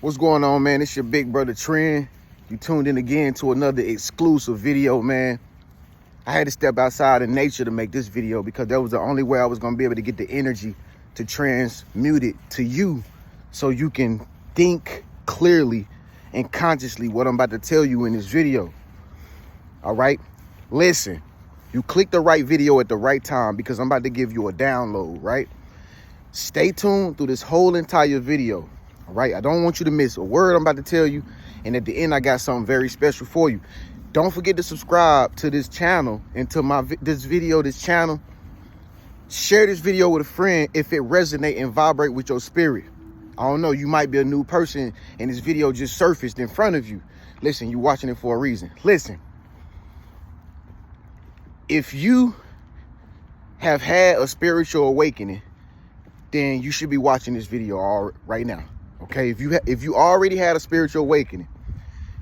What's going on, man? It's your big brother Tren. You tuned in again to another exclusive video, man. I had to step outside in nature to make this video because that was the only way I was going to be able to get the energy to transmute it to you so you can think clearly and consciously what I'm about to tell you in this video. All right? Listen, you clicked the right video at the right time because I'm about to give you a download, right? Stay tuned through this whole entire video. All right, I don't want you to miss a word I'm about to tell you. And at the end, I got something very special for you. Don't forget to subscribe to this channel and to this channel. Share this video with a friend if it resonate and vibrate with your spirit. I don't know, you might be a new person and this video just surfaced in front of you. Listen, you're watching it for a reason. Listen, if you have had a spiritual awakening, then you should be watching this video right now. Okay, if you already had a spiritual awakening,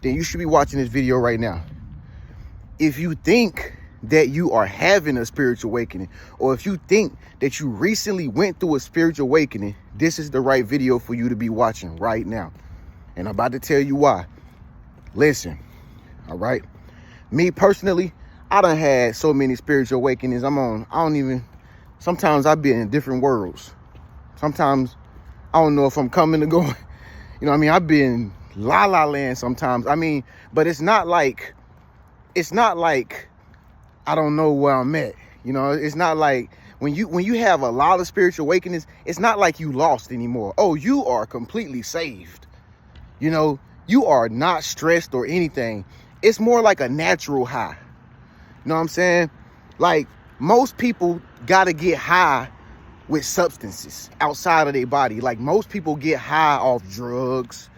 then you should be watching this video right now. If you think that you are having a spiritual awakening, or if you think that you recently went through a spiritual awakening, this is the right video for you to be watching right now. And I'm about to tell you why. Listen, all right? Me personally, I done had so many spiritual awakenings. Sometimes I be in different worlds. Sometimes I don't know if I'm coming or going. You know what I mean? I've been la la land sometimes. I mean, but it's not like I don't know where I'm at. You know, it's not like when you have a lot of spiritual awakenings, it's not like you lost anymore. Oh, you are completely saved. You know, you are not stressed or anything. It's more like a natural high. You know what I'm saying? Like most people gotta get high with substances outside of their body. Like most people get high off drugs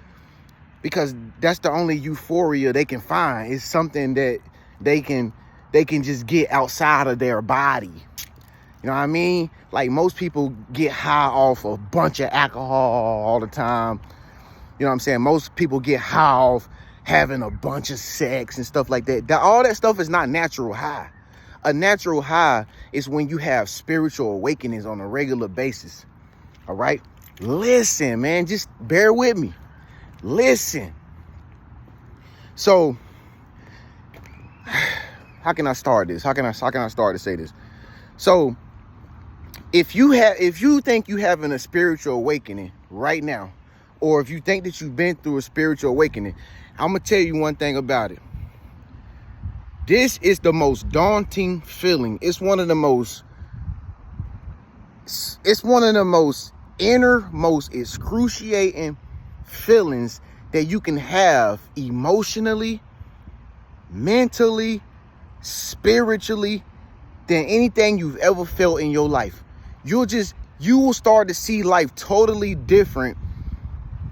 because that's the only euphoria they can find. It's something that they can just get outside of their body. You know what I mean? Like most people get high off a bunch of alcohol all the time. You know what I'm saying? Most people get high off having a bunch of sex and stuff like that. All that stuff is not natural high. A natural high is when you have spiritual awakenings on a regular basis. All right? Listen, man, just bear with me. Listen. So, how can I start this? How can I start to say this? So, if you think you having a spiritual awakening right now, or if you think that you've been through a spiritual awakening, I'm gonna tell you one thing about it. This is the most daunting feeling. It's one of the most innermost excruciating feelings that you can have emotionally, mentally, spiritually, than anything you've ever felt in your life. You will start to see life totally different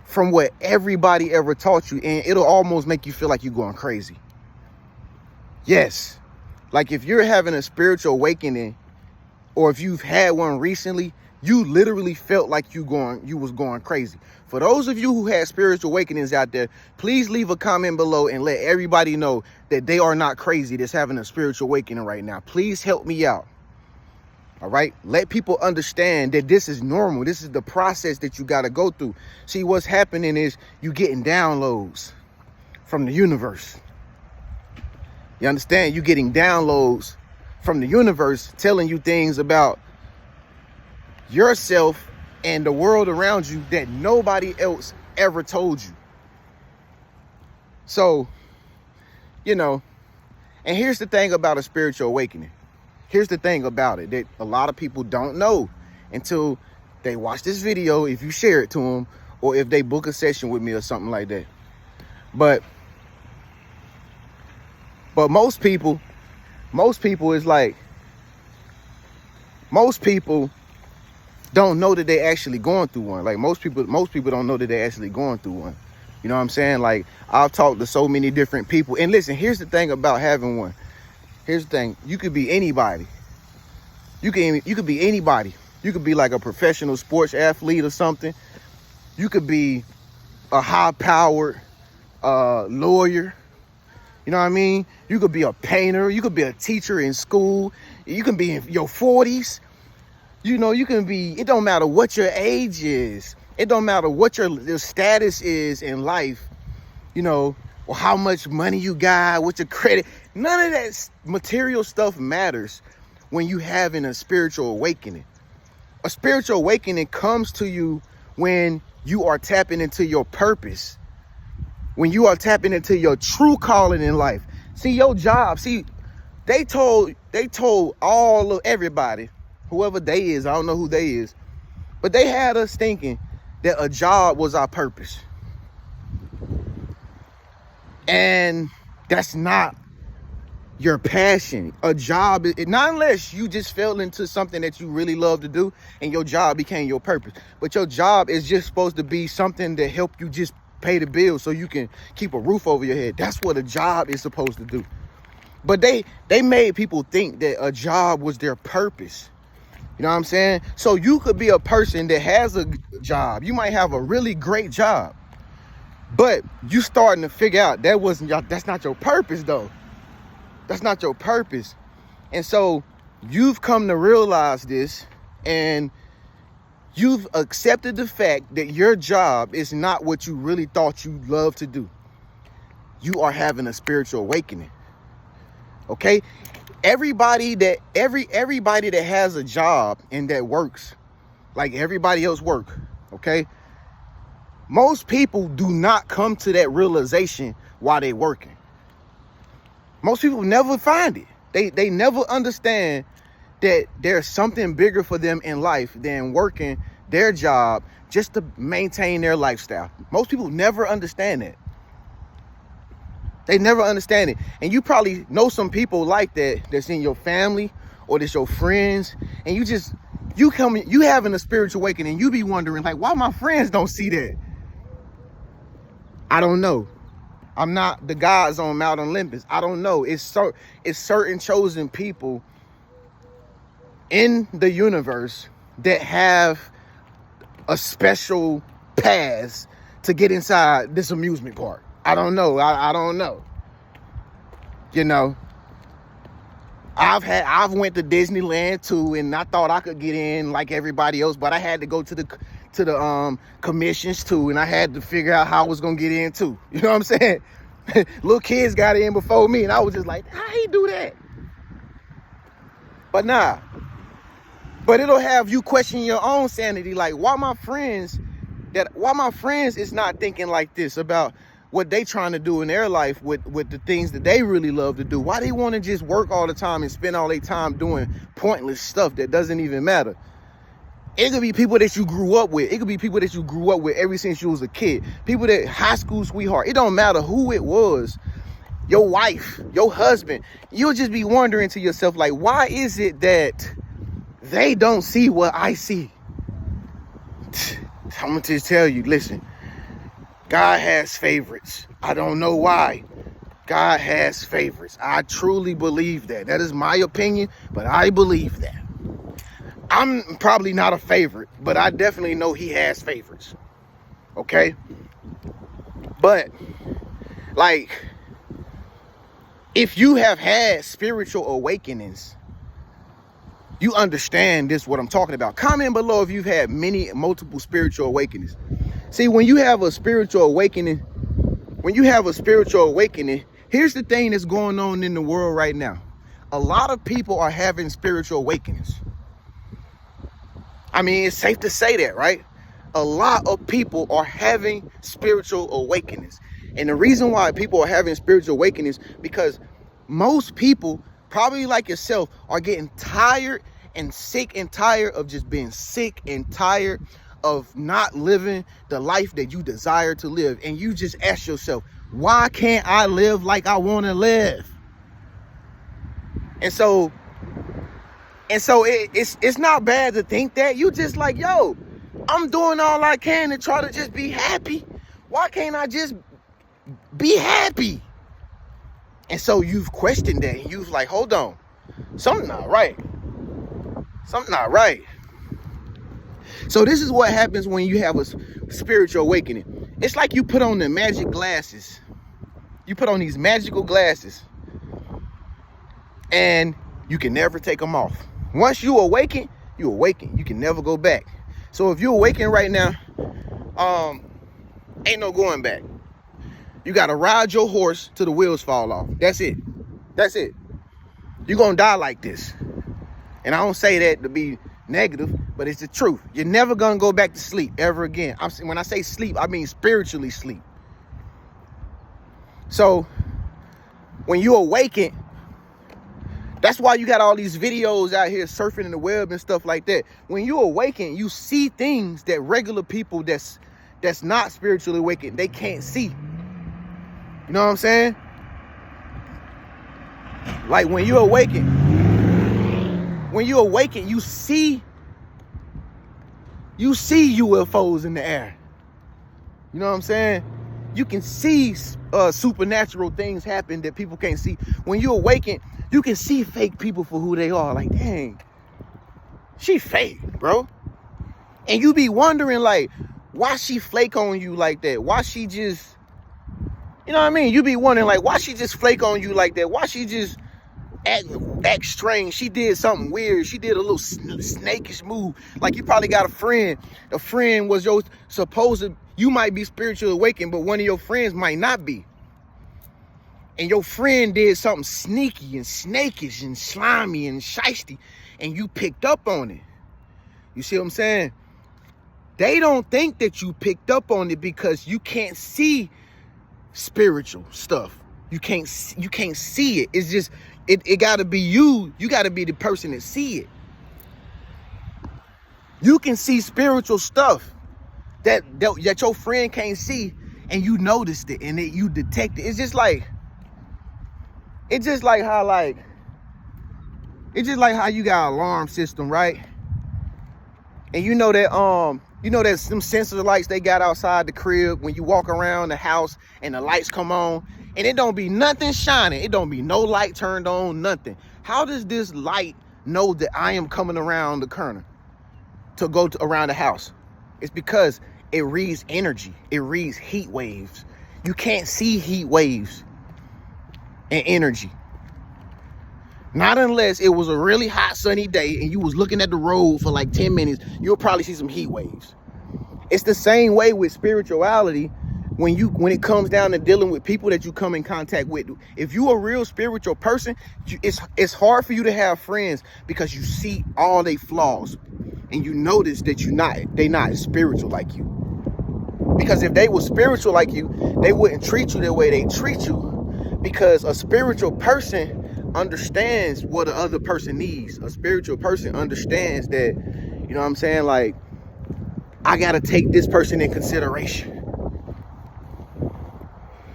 from what everybody ever taught you, and it'll almost make you feel like you're going crazy. Yes, like if you're having a spiritual awakening, or if you've had one recently, you literally felt like you was going crazy. For those of you who had spiritual awakenings out there, please leave a comment below and let everybody know that they are not crazy that's having a spiritual awakening right now. Please help me out. All right, let people understand that this is normal. This is the process that you got to go through. See, what's happening is you getting downloads from the universe. You understand? You're getting downloads from the universe telling you things about yourself and the world around you that nobody else ever told you. So, you know, and here's the thing about a spiritual awakening. Here's the thing about it that a lot of people don't know until they watch this video, if you share it to them, or if they book a session with me or something like that. But most people is like, most people don't know that they actually going through one. Like most people don't know that they actually going through one. You know what I'm saying? Like I've talked to so many different people. And listen, here's the thing about having one. Here's the thing. You could be anybody. You could be anybody. You could be like a professional sports athlete or something. You could be a high-powered lawyer. You know what I mean? You could be a painter. You could be a teacher in school. You can be in your 40s. You know, you can be, it don't matter what your age is. It don't matter what your status is in life, you know, or how much money you got, what your credit. None of that material stuff matters when you having a spiritual awakening. A spiritual awakening comes to you when you are tapping into your purpose, when you are tapping into your true calling in life. See, your job, see, they told all of everybody, whoever they is, I don't know who they is, but they had us thinking that a job was our purpose. And that's not your passion. A job, not unless you just fell into something that you really love to do and your job became your purpose. But your job is just supposed to be something that help you just pay the bills so you can keep a roof over your head. That's what a job is supposed to do. But they made people think that a job was their purpose. You know what I'm saying? So you could be a person that has a job. You might have a really great job, but you starting to figure out that's not your purpose though. That's not your purpose. And so you've come to realize this, and you've accepted the fact that your job is not what you really thought you loved to do. You are having a spiritual awakening. Okay? Everybody that has a job and that works like everybody else work, okay? Most people do not come to that realization while they working. Most people never find it. They never understand that there's something bigger for them in life than working their job just to maintain their lifestyle. Most people never understand that. They never understand it. And you probably know some people like that, that's in your family or that's your friends. And you having a spiritual awakening. You be wondering, like, why my friends don't see that? I don't know. I'm not the gods on Mount Olympus. I don't know. It's certain chosen people in the universe that have a special pass to get inside this amusement park. I don't know. I don't know. You know, I've went to Disneyland too, and I thought I could get in like everybody else, but I had to go to the commissions too, and I had to figure out how I was gonna get in too. You know what I'm saying? Little kids got in before me, and I was just like, how he do that? But nah. But it'll have you question your own sanity, like why my friends is not thinking like this about what they trying to do in their life with the things that they really love to do. Why they want to just work all the time and spend all their time doing pointless stuff that doesn't even matter. It could be people that you grew up with. It could be people that you grew up with ever since you was a kid. People that high school sweetheart. It don't matter who it was. Your wife, your husband. You'll just be wondering to yourself, like, why is it that they don't see what I see? I'm going to just tell you, listen. God has favorites. I don't know why. God has favorites. I truly believe that. That is my opinion, but I believe that. I'm probably not a favorite, but I definitely know he has favorites. Okay? But, like, if you have had spiritual awakenings, you understand this, what I'm talking about. Comment below if you've had multiple spiritual awakenings. See, when you have a spiritual awakening, here's the thing that's going on in the world right now. A lot of people are having spiritual awakenings. I mean, it's safe to say that, right? A lot of people are having spiritual awakenings. And the reason why people are having spiritual awakenings, because most people, probably like yourself, are getting tired and sick and tired of just being sick and tired of not living the life that you desire to live. And you just ask yourself, why can't I live like I want to live? And so it's not bad to think that. You just like, yo, I'm doing all I can to try to just be happy. Why can't I just be happy? And so you've questioned that. You've like, hold on, something not right. Something not right. So this is what happens when you have a spiritual awakening. It's like you put on the magic glasses. You put on these magical glasses, and you can never take them off. Once you awaken, you awaken. You can never go back. So if you're awakened right now, Ain't no going back. You gotta ride your horse till the wheels fall off. That's it. That's it. You're gonna die like this. And I don't say that to be negative, but it's the truth. You're never gonna go back to sleep ever again. When I say sleep, I mean spiritually sleep. So when you awaken, that's why you got all these videos out here surfing in the web and stuff like that. When you awaken, you see things that regular people that's not spiritually awakened, they can't see. You know what I'm saying? Like when you awaken, you see UFOs in the air. You know what I'm saying? You can see supernatural things happen that people can't see. When you awaken, you can see fake people for who they are. Like, dang, she fake, bro. And you be wondering, like, why she flake on you like that? Why she just, you know what I mean? You be wondering, like, why she just flake on you like that? Why she just act strange? She did something weird. She did a little snakish move. Like, you probably got a friend. A friend was your supposed, you might be spiritually awakened, but one of your friends might not be. And your friend did something sneaky and snakish and slimy and shiesty, and you picked up on it. You see what I'm saying? They don't think that you picked up on it because you can't see spiritual stuff. You can't see it. It's just, it gotta be you. You gotta be the person that see it. You can see spiritual stuff that your friend can't see, and you noticed it and you detect it. It's just like how you got an alarm system, right? And you know that some sensor lights they got outside the crib when you walk around the house and the lights come on and it don't be nothing shining. It don't be no light turned on, nothing. How does this light know that I am coming around the corner to go around the house? It's because it reads energy. It reads heat waves. You can't see heat waves and energy. Not unless it was a really hot sunny day and you was looking at the road for like 10 minutes, you'll probably see some heat waves. It's the same way with spirituality when it comes down to dealing with people that you come in contact with. If you a real spiritual person, it's hard for you to have friends because you see all their flaws and you notice that they not spiritual like you. Because if they were spiritual like you, they wouldn't treat you the way they treat you. Because a spiritual person understands what the other person needs. A spiritual person understands that, you know what I'm saying? Like, I got to take this person in consideration.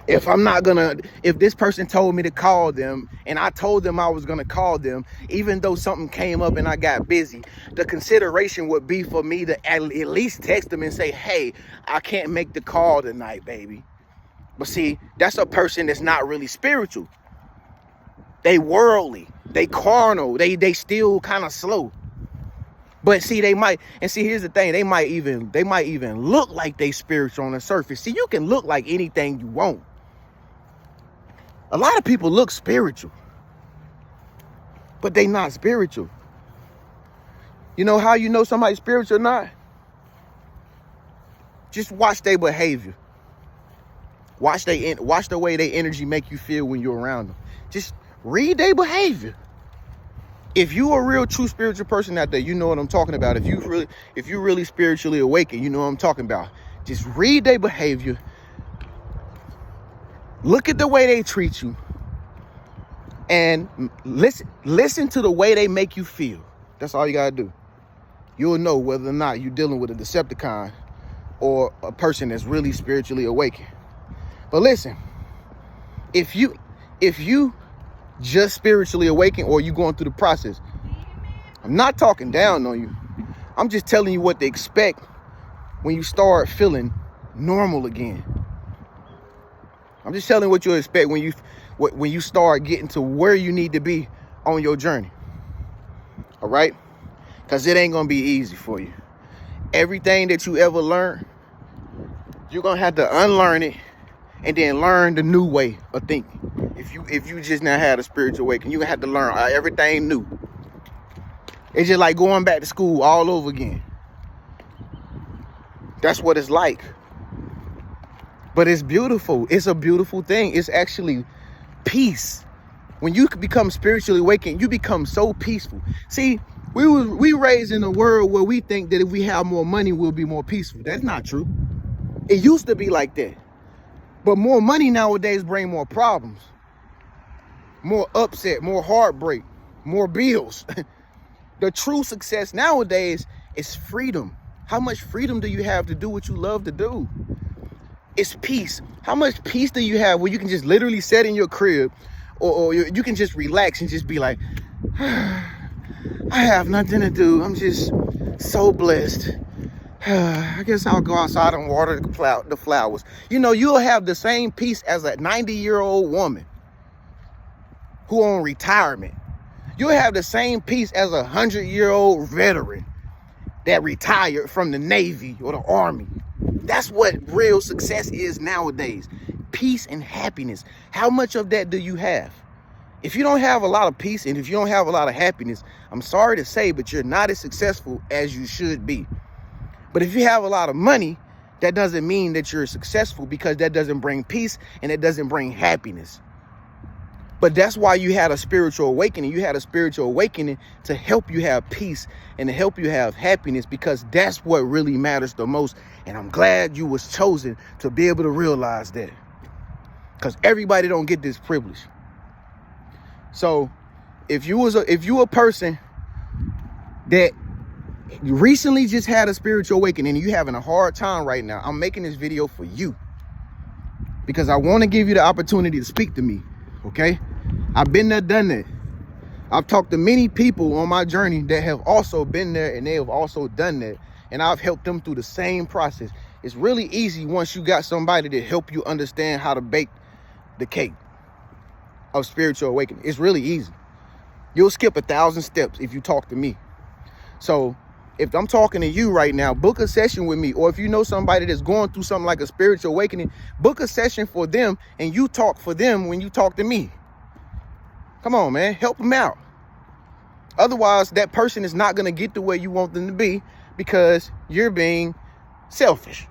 If this person told me to call them and I told them I was going to call them, even though something came up and I got busy, the consideration would be for me to at least text them and say, hey, I can't make the call tonight, baby. But see, that's a person that's not really spiritual. They worldly, they carnal, they still kind of slow. But see, here's the thing, they might even look like they spiritual on the surface. See, you can look like anything you want. A lot of people look spiritual, but they not spiritual. You know how you know somebody's spiritual or not? Just watch their behavior. Watch the way their energy make you feel when you're around them. Just read their behavior. If you a real true spiritual person out there, you know what I'm talking about. If you really spiritually awakened, you know what I'm talking about. Just read their behavior. Look at the way they treat you. And listen to the way they make you feel. That's all you gotta do. You'll know whether or not you're dealing with a Decepticon or a person that's really spiritually awakened. But listen, if you just spiritually awakened or you going through the process, I'm not talking down on you. I'm just telling you what to expect when you start feeling normal again. I'm just telling you what you expect when you start getting to where you need to be on your journey. All right? Because it ain't going to be easy for you. Everything that you ever learned, you're going to have to unlearn it and then learn the new way of thinking. If you just now had a spiritual awakening, you're going to have to learn everything new. It's just like going back to school all over again. That's what it's like. But it's beautiful. It's a beautiful thing. It's actually peace. When you become spiritually awakened, you become so peaceful. See, we raised in a world where we think that if we have more money, we'll be more peaceful. That's not true. It used to be like that. But more money nowadays bring more problems, more upset, more heartbreak, more bills. The true success nowadays is freedom. How much freedom do you have to do what you love to do? It's peace. How much peace do you have where you can just literally sit in your crib, or you can just relax and just be like, I have nothing to do. I'm just so blessed. I guess I'll go outside and water the flowers. You know, you'll have the same peace as a 90-year-old woman who on retirement. You'll have the same peace as a 100-year-old veteran that retired from the Navy or the Army. That's what real success is nowadays. Peace and happiness. How much of that do you have? If you don't have a lot of peace and if you don't have a lot of happiness, I'm sorry to say, but you're not as successful as you should be. But if you have a lot of money, that doesn't mean that you're successful, because that doesn't bring peace and it doesn't bring happiness. But that's why you had a spiritual awakening. You had a spiritual awakening to help you have peace and to help you have happiness, because that's what really matters the most. And I'm glad you was chosen to be able to realize that, because everybody don't get this privilege. So if you a person that recently just had a spiritual awakening and you having a hard time right now, I'm making this video for you because I want to give you the opportunity to speak to me. Okay, I've been there, done that. I've talked to many people on my journey that have also been there and they have also done that, and I've helped them through the same process. It's really easy once you got somebody to help you understand how to bake the cake of spiritual awakening. It's really easy. You'll skip 1,000 steps if you talk to me. So if I'm talking to you right now, book a session with me. Or if you know somebody that's going through something like a spiritual awakening, book a session for them and you talk for them when you talk to me. Come on, man, help them out. Otherwise, that person is not going to get to where you want them to be because you're being selfish.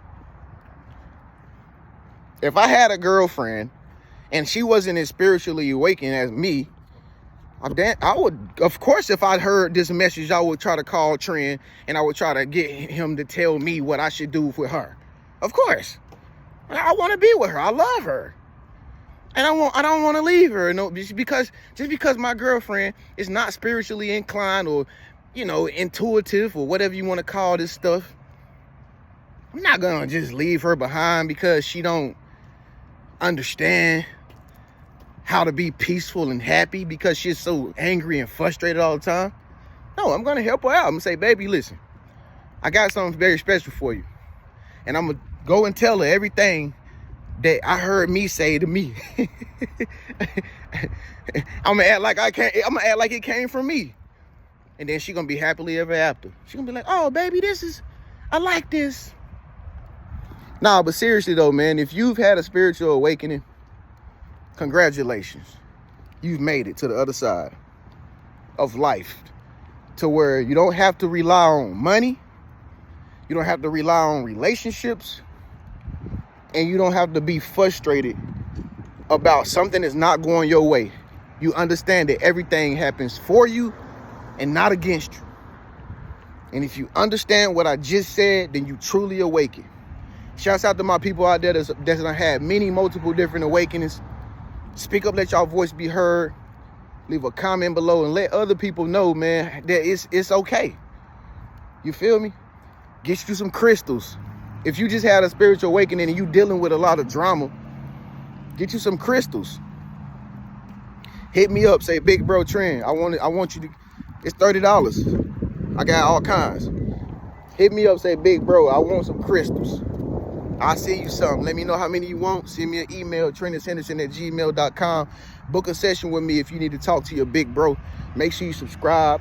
If I had a girlfriend and she wasn't as spiritually awakened as me, I would, of course, if I heard this message, I would try to call Trent and I would try to get him to tell me what I should do with her. Of course, I want to be with her. I love her, and I don't want to leave her. No, just because my girlfriend is not spiritually inclined or, you know, intuitive or whatever you want to call this stuff, I'm not gonna just leave her behind because she don't understand how to be peaceful and happy because she's so angry and frustrated all the time. No, I'm gonna help her out. I'm gonna say, baby, listen, I got something very special for you. And I'm gonna go and tell her everything that I heard me say to me. I'm gonna act like it came from me. And then she's gonna be happily ever after. She's gonna be like, oh, baby, I like this. Nah, but seriously though, man, if you've had a spiritual awakening, congratulations. You've made it to the other side of life, to where you don't have to rely on money. You don't have to rely on relationships. And you don't have to be frustrated about something that's not going your way. You understand that everything happens for you and not against you. And if you understand what I just said, then you truly awaken. Shouts out to my people out there that's had multiple different awakenings. Speak up, let y'all voice be heard. Leave a comment below and let other people know, man, that it's okay. You feel me? Get you some crystals. If you just had a spiritual awakening and you dealing with a lot of drama, get you some crystals. Hit me up, say, big bro Trent, I want you to, it's $30. I got all kinds. Hit me up, say, big bro, I want some crystals. I'll send you something. Let me know how many you want. Send me an email, TreniusHenderson@gmail.com. Book a session with me if you need to talk to your big bro. Make sure you subscribe.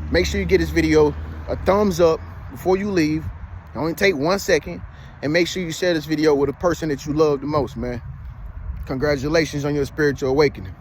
Make sure you get this video a thumbs up before you leave. It only take 1 second. And make sure you share this video with a person that you love the most, man. Congratulations on your spiritual awakening.